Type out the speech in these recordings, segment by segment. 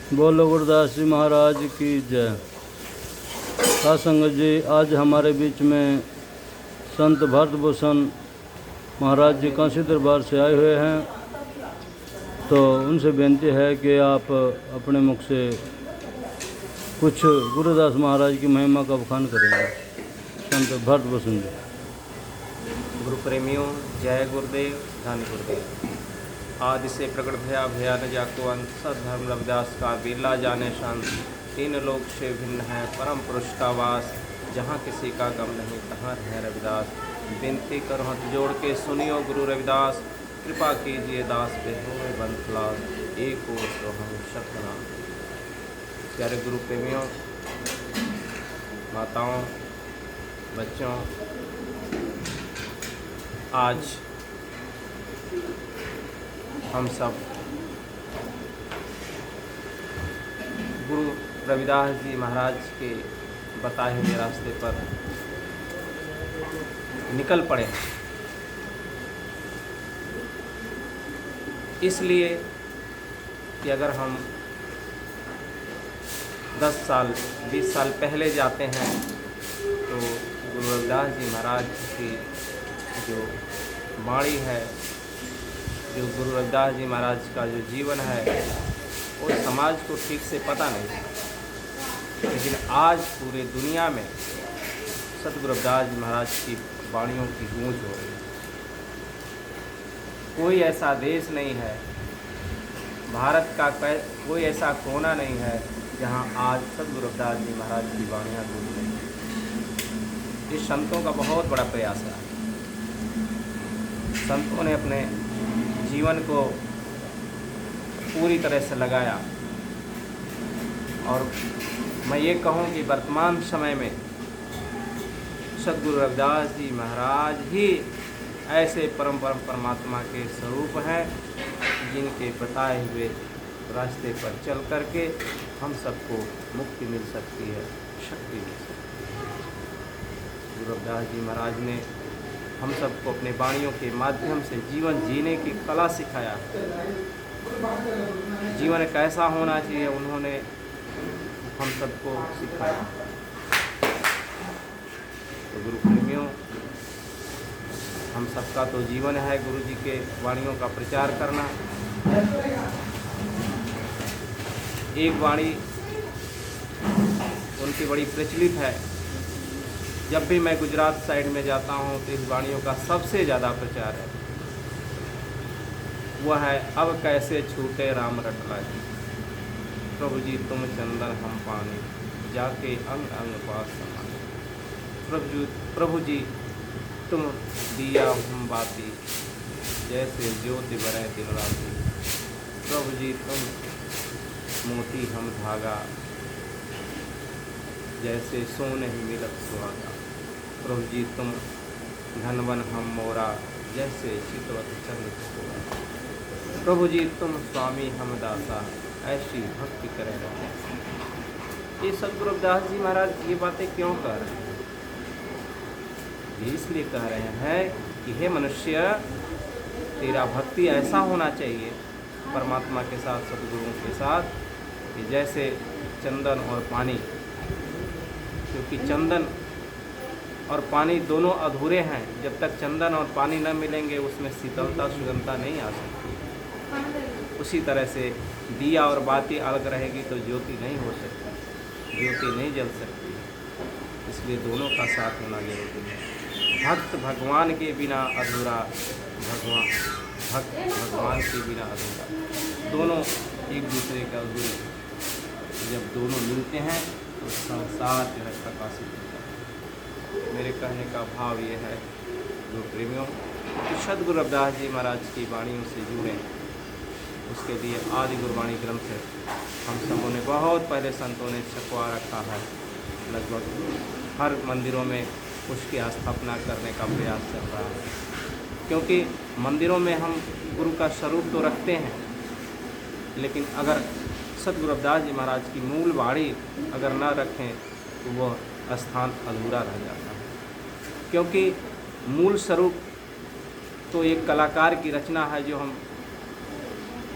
बोलो गुरुदास जी महाराज की जय। साध संगत जी, आज हमारे बीच में संत भरतभूषण महाराज जी काशी दरबार से आए हुए हैं, तो उनसे बेनती है कि आप अपने मुख से कुछ गुरुदास महाराज की महिमा का बखान करेंगे। संत भरतभूषण जी। गुरु प्रेमियों, जय गुरुदेव, धन गुरुदेव। आदि से प्रकट भया भया न जाको अंत, सद्धर्म रविदास का बेला जाने शांत। तीन लोक से भिन्न है परम पुरुष का वास, जहाँ किसी का गम नहीं तहाँ है रविदास। विनती करो हाथ जोड़ के सुनियो गुरु रविदास, कृपा कीजिए दास पे हो बंतलास, एक और तो हम सतनाम। प्यारे गुरु प्रेमियों, माताओं, बच्चों, आज हम सब गुरु रविदास जी महाराज के बताए हुए रास्ते पर निकल पड़े, इसलिए कि अगर हम 10 साल 20 साल पहले जाते हैं तो गुरु रविदास जी महाराज की जो वाणी है, जो गुरु रविदास जी महाराज का जो जीवन है, वो समाज को ठीक से पता नहीं। लेकिन आज पूरे दुनिया में सतगुरु रविदास जी महाराज की वाणियों की गूंज हो रही है। कोई ऐसा देश नहीं है, भारत का कोई ऐसा कोना नहीं है जहां आज सतगुरु रविदास जी महाराज की वाणियाँ गूंज रही हैं। इस संतों का बहुत बड़ा प्रयास है। संतों ने अपने जीवन को पूरी तरह से लगाया, और मैं ये कहूँ कि वर्तमान समय में सद्गुरु रविदास जी महाराज ही ऐसे परम परमात्मा के स्वरूप हैं, जिनके बताए हुए रास्ते पर चल करके हम सबको मुक्ति मिल सकती है, शक्ति मिल सकती है। गुरु रविदास जी महाराज ने हम सबको अपने वाणियों के माध्यम से जीवन जीने की कला सिखाया। जीवन कैसा होना चाहिए उन्होंने हम सबको सिखाया। तो गुरु प्रेमियों, हम सबका तो जीवन है गुरु जी के वाणियों का प्रचार करना। एक वाणी उनकी बड़ी प्रचलित है, जब भी मैं गुजरात साइड में जाता हूँ तो इस वाणियों का सबसे ज़्यादा प्रचार है। वह है, अब कैसे छूटे राम रटला जी, प्रभु जी तुम चंदन हम पानी, जाके अंग अंग पास समाने। प्रभु जी तुम दिया हम बाती, जैसे ज्योति बने दिन राती। प्रभु जी तुम मोती हम धागा, जैसे सोने ही मिलत सुहागा। प्रभु जी तुम धनवन हम मोरा, जैसे चितवत चंद्र छोरा। प्रभु जी तुम स्वामी हम दासा, ऐसी भक्ति करे रहे। ये सद्गुरु रविदास जी महाराज ये बातें क्यों कह रहे हैं? ये इसलिए कह रहे हैं कि हे मनुष्य, तेरा भक्ति ऐसा होना चाहिए परमात्मा के साथ, सद्गुरुओं के साथ, कि जैसे चंदन और पानी, क्योंकि चंदन और पानी दोनों अधूरे हैं। जब तक चंदन और पानी न मिलेंगे उसमें शीतलता सुगंधता नहीं आ सकती। उसी तरह से दिया और बाती अलग रहेगी तो ज्योति नहीं हो सकती, ज्योति नहीं जल सकती। इसलिए दोनों का साथ होना जरूरी है। भक्त भगवान के बिना अधूरा, भक्त भगवान के बिना अधूरा। दोनों एक दूसरे का अधूरे। जब दोनों मिलते हैं तो संसार जो है प्रकाशित होता है। मेरे कहने का भाव ये है गुरु प्रेमियों, कि सद्गुरु रविदास जी महाराज की वाणियों से जुड़ें। उसके लिए आदि गुरबाणी ग्रंथ है, हम सबों ने बहुत पहले संतों ने छपवा रखा है। लगभग हर मंदिरों में उसकी स्थापना करने का प्रयास चल रहा है, क्योंकि मंदिरों में हम गुरु का स्वरूप तो रखते हैं, लेकिन अगर सद्गुरु रविदास जी महाराज की मूल वाणी अगर न रखें तो वह स्थान अधूरा रह जाता है। क्योंकि मूल स्वरूप तो एक कलाकार की रचना है जो हम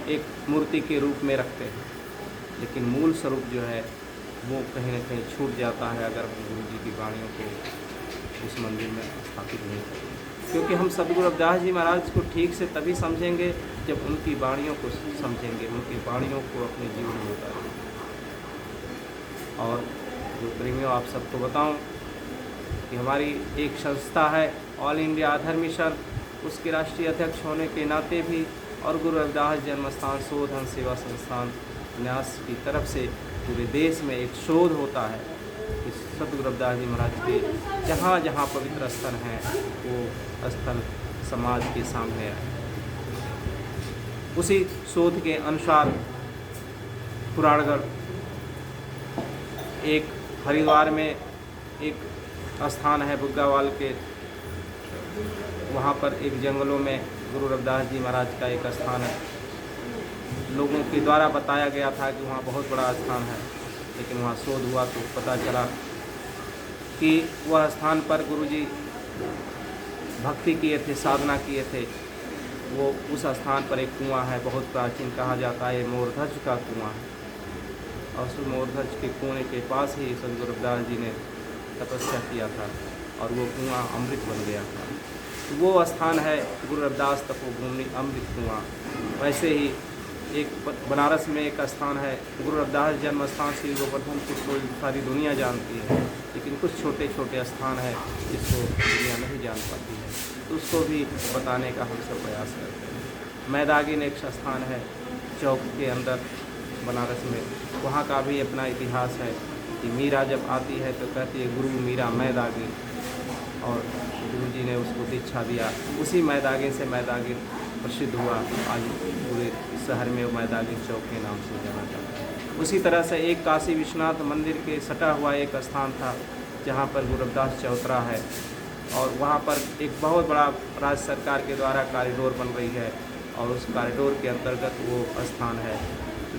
एक मूर्ति के रूप में रखते हैं, लेकिन मूल स्वरूप जो है वो कहीं न कहीं छूट जाता है अगर हम गुरु जी की वाणियों को उस मंदिर में स्थापित नहीं करेंगे। क्योंकि हम सद्गुरु रविदास जी महाराज को ठीक से तभी समझेंगे जब उनकी वाणियों को समझेंगे, उनकी वाणियों को अपने जीवन में उतारेंगे। और जो प्रेमियों, आप सबको बताऊं कि हमारी एक संस्था है ऑल इंडिया आधार मिशन, उसके राष्ट्रीय अध्यक्ष होने के नाते भी और गुरु रविदास जन्मस्थान शोधन सेवा संस्थान न्यास की तरफ से पूरे देश में एक शोध होता है कि सद्गुरु रविदास जी महाराज के जहाँ जहाँ पवित्र स्थल हैं वो स्थल समाज के सामने आए। उसी शोध के अनुसार पुराणगढ़, एक हरिद्वार में एक स्थान है बुग्गावाल के, वहाँ पर एक जंगलों में गुरु रविदास जी महाराज का एक स्थान है। लोगों के द्वारा बताया गया था कि वहाँ बहुत बड़ा स्थान है, लेकिन वहाँ शोध हुआ तो पता चला कि वह स्थान पर गुरु जी भक्ति किए थे, साधना किए थे। वो उस स्थान पर एक कुआं है, बहुत प्राचीन, कहा जाता है मोरध्वज का कुआं है। और उस मोरध्वज के कुएं के पास ही सद्गुरु रविदास जी ने तपस्या किया था और वो कुआं अमृत बन गया था। वो स्थान है गुरु रविदास तपोभूमि अमृत कुआं। वैसे ही एक बनारस में एक स्थान है गुरु रविदास जन्म स्थान श्री गोवर्धनपुर को सारी दुनिया जानती है, लेकिन कुछ छोटे छोटे स्थान है जिसको दुनिया नहीं जान पाती है, तो उसको भी बताने का हम सब प्रयास करते हैं। मैदागिन एक स्थान है चौक के अंदर बनारस में, वहाँ का भी अपना इतिहास है कि मीरा जब आती है तो कहती है गुरु मीरा मैदागिन, और गुरु जी ने उसको दीक्षा दिया। उसी मैदागिन से मैदागिन प्रसिद्ध हुआ, आज पूरे शहर में वो मैदागिन चौक के नाम से जाना जाता है। उसी तरह से एक काशी विश्वनाथ मंदिर के सटा हुआ एक स्थान था जहाँ पर गुरु रविदास चौतरा है, और वहाँ पर एक बहुत बड़ा राज्य सरकार के द्वारा कॉरिडोर बन रही है और उस कॉरिडोर के अंतर्गत वो स्थान है।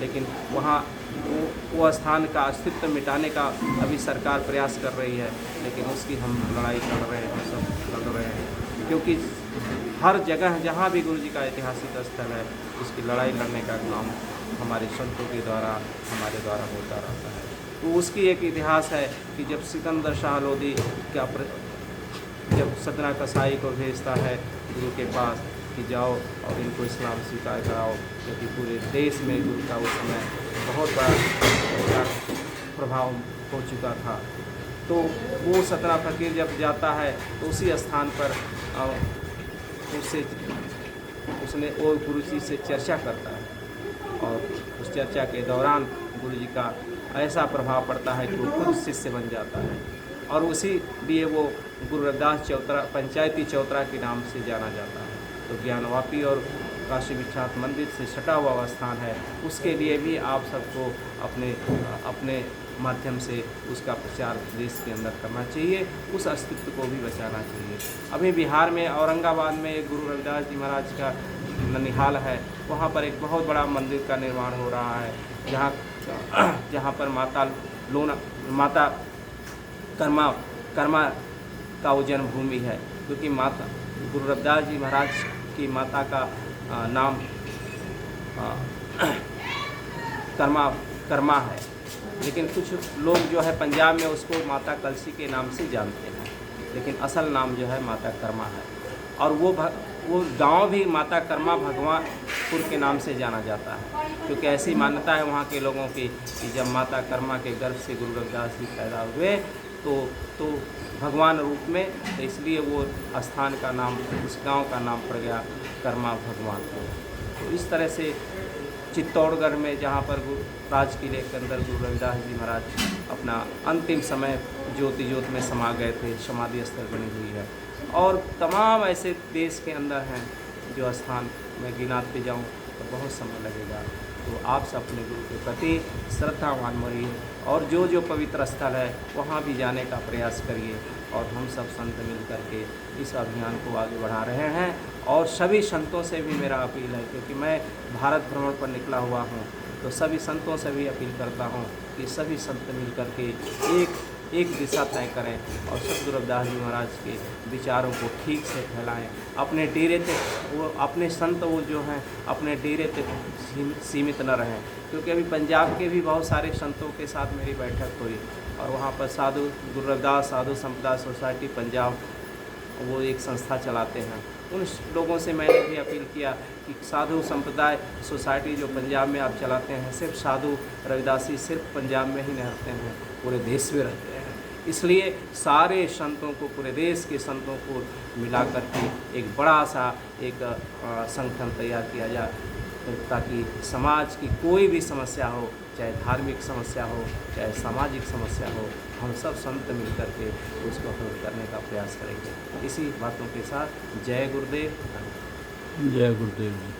लेकिन वहाँ वो स्थान का अस्तित्व मिटाने का अभी सरकार प्रयास कर रही है, लेकिन उसकी हम लड़ाई लड़ रहे हैं, हम सब लड़ रहे हैं, क्योंकि हर जगह जहाँ भी गुरु जी का ऐतिहासिक स्थल है उसकी लड़ाई लड़ने का काम हमारे संतों के द्वारा हमारे द्वारा होता रहता है। तो उसकी एक इतिहास है कि जब सिकंदर शाह लोधी जब सतना कसाई को भेजता है गुरु के पास कि जाओ और इनको इस्लाम स्वीकार कराओ, क्योंकि पूरे देश में गुरु का उस समय बहुत बड़ा प्रभाव हो चुका था। तो वो सतना फकीर जब जाता है तो उसी स्थान पर उसने वो गुरु जी से चर्चा करता है, और उस चर्चा के दौरान गुरु जी का ऐसा प्रभाव पड़ता है कि वो खुद शिष्य बन जाता है, और उसी लिए वो गुरु रविदास चौतरा पंचायती चौतरा के नाम से जाना जाता है। तो ज्ञानवापी और काशी विश्वनाथ मंदिर से सटा हुआ स्थान है, उसके लिए भी आप सबको अपने माध्यम से उसका प्रचार देश के अंदर करना चाहिए, उस अस्तित्व को भी बचाना चाहिए। अभी बिहार में औरंगाबाद में एक गुरु रविदास जी महाराज का ननिहाल है, वहाँ पर एक बहुत बड़ा मंदिर का निर्माण हो रहा है, जहाँ पर माता कर्मा का वो जन्मभूमि है, क्योंकि माता गुरु रविदास जी महाराज की माता का नाम कर्मा है, लेकिन कुछ लोग जो है पंजाब में उसको माता कलसी के नाम से जानते हैं, लेकिन असल नाम जो है माता कर्मा है। और वो गांव भी माता कर्मा भगवानपुर के नाम से जाना जाता है, क्योंकि ऐसी मान्यता है वहाँ के लोगों की कि जब माता कर्मा के गर्भ से गुरु रविदास जी पैदा हुए तो भगवान रूप में, तो इसलिए वो स्थान का नाम, उस गांव का नाम पड़ गया कर्मा भगवानपुर। तो इस तरह से चित्तौड़गढ़ में जहाँ पर राज किले के अंदर गुरु रविदास जी महाराज अपना अंतिम समय ज्योति ज्योत में समा गए थे, समाधि स्थल बनी हुई है। और तमाम ऐसे देश के अंदर हैं जो स्थान मैं गिनाते जाऊँ तो बहुत समय लगेगा। तो आप सब अपने गुरु के प्रति श्रद्धावान बनिए और जो पवित्र स्थल है वहाँ भी जाने का प्रयास करिए, और हम सब संत मिल करके इस अभियान को आगे बढ़ा रहे हैं। और सभी संतों से भी मेरा अपील है, क्योंकि मैं भारत भ्रमण पर निकला हुआ हूँ, तो सभी संतों से भी अपील करता हूँ कि सभी संत मिल करके एक एक दिशा तय करें और सतगुरु रविदास जी महाराज के विचारों को ठीक से फैलाएं। अपने डेरे तक वो अपने संत वो जो हैं अपने डेरे तक सीमित न रहें, क्योंकि अभी पंजाब के भी बहुत सारे संतों के साथ मेरी बैठक हुई और वहाँ पर साधु गुरु रविदास साधु संपदा सोसाइटी पंजाब वो एक संस्था चलाते हैं। उन लोगों से मैंने भी अपील किया कि साधु संप्रदाय सोसाइटी जो पंजाब में आप चलाते हैं सिर्फ साधु रविदासी सिर्फ पंजाब में ही नहीं रहते हैं, पूरे देश में रहते हैं। इसलिए सारे संतों को पूरे देश के संतों को मिला करके एक बड़ा सा एक संगठन तैयार किया जाए, ताकि समाज की कोई भी समस्या हो, चाहे धार्मिक समस्या हो चाहे सामाजिक समस्या हो, हम सब संत मिल करके उसको हल करने का प्रयास करेंगे। इसी बातों के साथ जय गुरुदेव। जय गुरुदेव जी।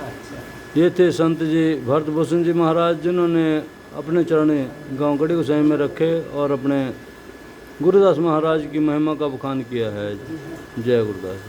अच्छा, ये थे संत जी भरत भूषण जी महाराज, जिन्होंने अपने चरण गांव गढ़ी गोसाई में रखे और अपने गुरुदास महाराज की महिमा का बखान किया है। जय गुरुदास।